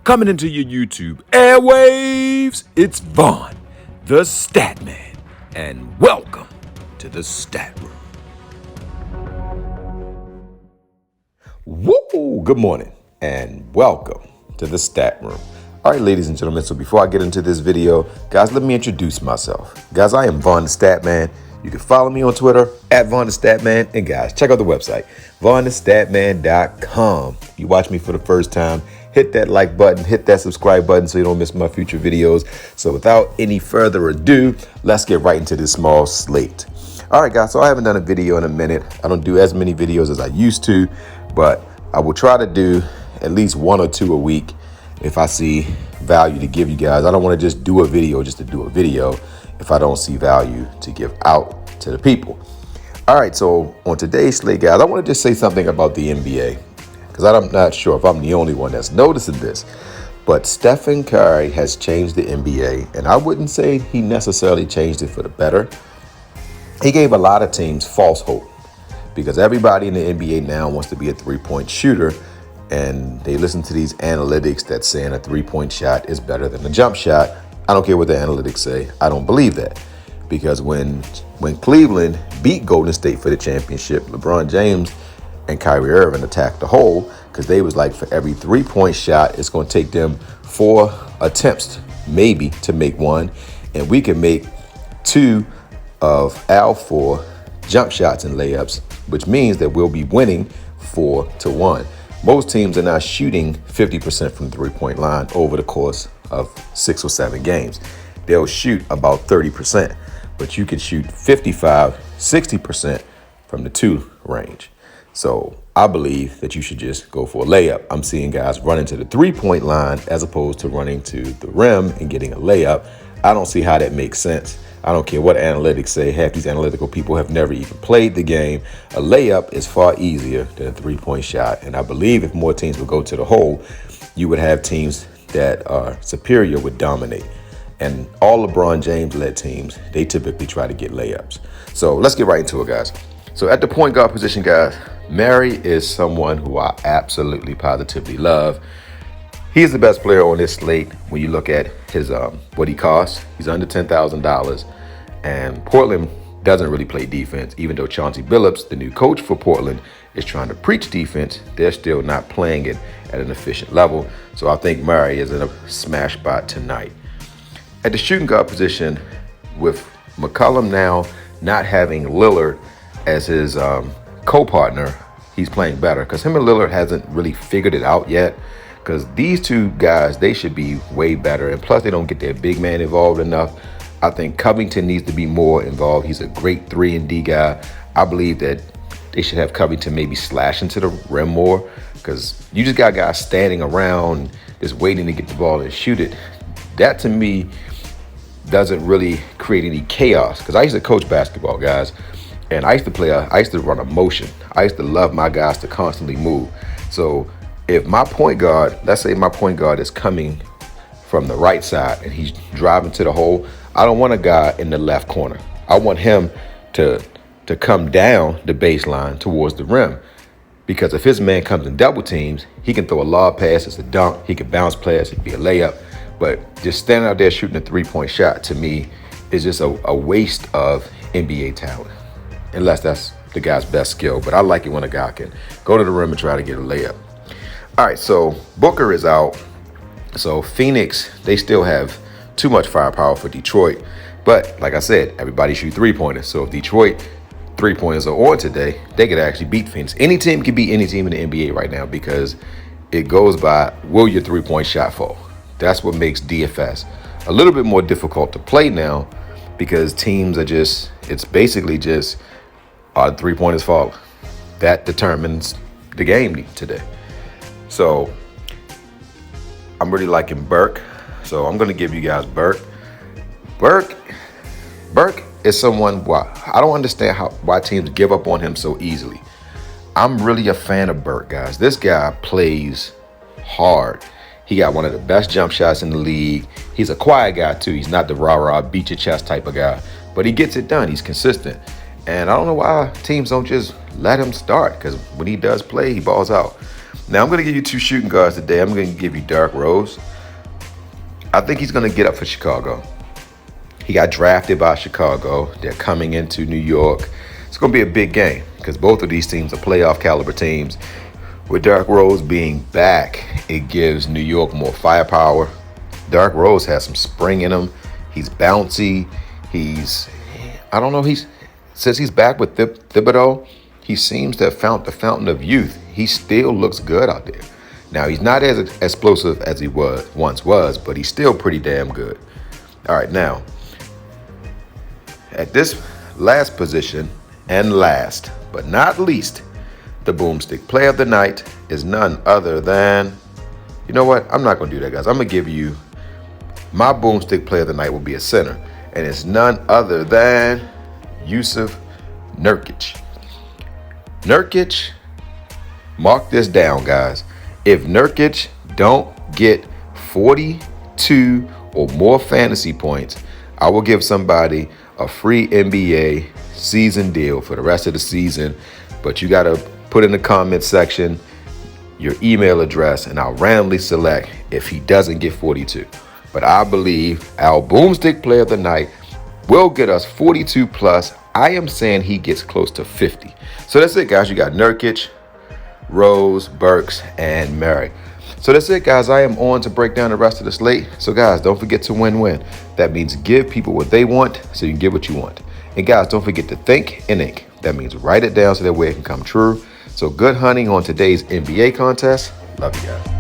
Coming into your YouTube airwaves, it's Vaughn, the Statman, and welcome to the Stat Room. Woo! Good morning, and welcome to the Stat Room. All right, ladies and gentlemen, so before I get into this video, guys, let me introduce myself. Guys, I am Vaughn the Statman. You can follow me on Twitter at VonnTheStatman. And guys, check out the website, VonnTheStatman.com. If you watch me for the first time, hit that like button, hit that subscribe button so you don't miss my future videos. So without any further ado, let's get right into this small slate. All right, guys, so I haven't done a video in a minute. I don't do as many videos as I used to, but I will try to do at least one or two a week if I see value to give you guys. I don't want to just do a video just to do a video if I don't see value to give out to the people. All right, so on today's slate, guys, I want to just say something about the NBA because I'm not sure if I'm the only one that's noticing this, but Stephen Curry has changed the NBA, and I wouldn't say he necessarily changed it for the better. He gave a lot of teams false hope because everybody in the NBA now wants to be a three-point shooter, and they listen to these analytics that's saying a three-point shot is better than a jump shot. I don't care what the analytics say. I don't believe that. Because when Cleveland beat Golden State for the championship, LeBron James and Kyrie Irving attacked the hole because they was like, for every three-point shot, it's going to take them 4 attempts maybe to make one. And we can make 2 of our 4 jump shots and layups, which means that we'll be winning 4-1. Most teams are not shooting 50% from the three-point line over the course of 6 or 7 games. They'll shoot about 30%, but you can shoot 55, 60% from the 2 range. So I believe that you should just go for a layup. I'm seeing guys running to the three-point line as opposed to running to the rim and getting a layup. I don't see how that makes sense. I don't care what analytics say. Half these analytical people have never even played the game. A layup is far easier than a three-point shot. And I believe if more teams would go to the hole, you would have teams that are superior would dominate. And all LeBron James-led teams, they typically try to get layups. So let's get right into it, guys. So at the point guard position, guys, Murray is someone who I absolutely positively love. He's the best player on this slate when you look at his what he costs. He's under $10,000, and Portland doesn't really play defense. Even though Chauncey Billups, the new coach for Portland, is trying to preach defense, they're still not playing it at an efficient level. So I think Murray is in a smash spot tonight. At the shooting guard position, with McCollum now not having Lillard as his co-partner, he's playing better because him and Lillard hasn't really figured it out yet. Because these two guys, they should be way better. And plus, they don't get their big man involved enough. I think Covington needs to be more involved. He's a great 3-and-D guy. I believe that they should have Covington maybe slash into the rim more. Because you just got guys standing around just waiting to get the ball and shoot it. That, to me, doesn't really create any chaos. Because I used to coach basketball, guys. And I used to run a motion. I used to love my guys to constantly move. So if my point guard, let's say my point guard is coming from the right side and he's driving to the hole, I don't want a guy in the left corner. I want him to come down the baseline towards the rim. Because if his man comes in double teams, he can throw a lob pass, it's a dunk, he can bounce pass, it can be a layup. But just standing out there shooting a three-point shot, to me, is just a waste of NBA talent. Unless that's the guy's best skill. But I like it when a guy can go to the rim and try to get a layup. All right, so Booker is out. So Phoenix, they still have too much firepower for Detroit. But like I said, everybody shoot three-pointers. So if Detroit three-pointers are on today, they could actually beat Phoenix. Any team can beat any team in the NBA right now because it goes by, will your three-point shot fall? That's what makes DFS a little bit more difficult to play now because teams are just, it's basically just, are the three-pointers falling? That determines the game today. So I'm really liking Burke. So I'm going to give you guys Burke. Burke is someone, I don't understand why teams give up on him so easily. I'm really a fan of Burke, guys. This guy plays hard. He got one of the best jump shots in the league. He's a quiet guy too. He's not the rah-rah, beat your chest type of guy, but he gets it done. He's consistent. And I don't know why teams don't just let him start, because when he does play, he balls out. Now I'm going to give you two shooting guards today. I'm going to give you Derrick Rose. I think he's going to get up for Chicago. He got drafted by Chicago. They're coming into New York. It's going to be a big game because both of these teams are playoff caliber teams. With Derrick Rose being back, it gives New York more firepower. Derrick Rose has some spring in him. He's bouncy. Since he's back with Thibodeau, he seems to have found the fountain of youth. He still looks good out there. Now, he's not as explosive as he once was, but he's still pretty damn good. All right, now, at this last position, and last but not least, the boomstick player of the night is none other than, you know what? I'm not going to do that, guys. I'm going to give you my boomstick player of the night will be a center, and it's none other than Jusuf Nurkic. Nurkic, mark this down, guys. If Nurkic don't get 42 or more fantasy points, I will give somebody a free NBA season deal for the rest of the season. But you got to put in the comment section your email address, and I'll randomly select if he doesn't get 42. But I believe our boomstick player of the night will get us 42 plus. I am saying he gets close to 50. So that's it, guys. You got Nurkic, Rose, Burks, and Murray. So that's it, guys. I am on to break down the rest of the slate. So, guys, don't forget to win-win. That means give people what they want so you can get what you want. And, guys, don't forget to think and ink. That means write it down so that way it can come true. So good hunting on today's NBA contest. Love you guys.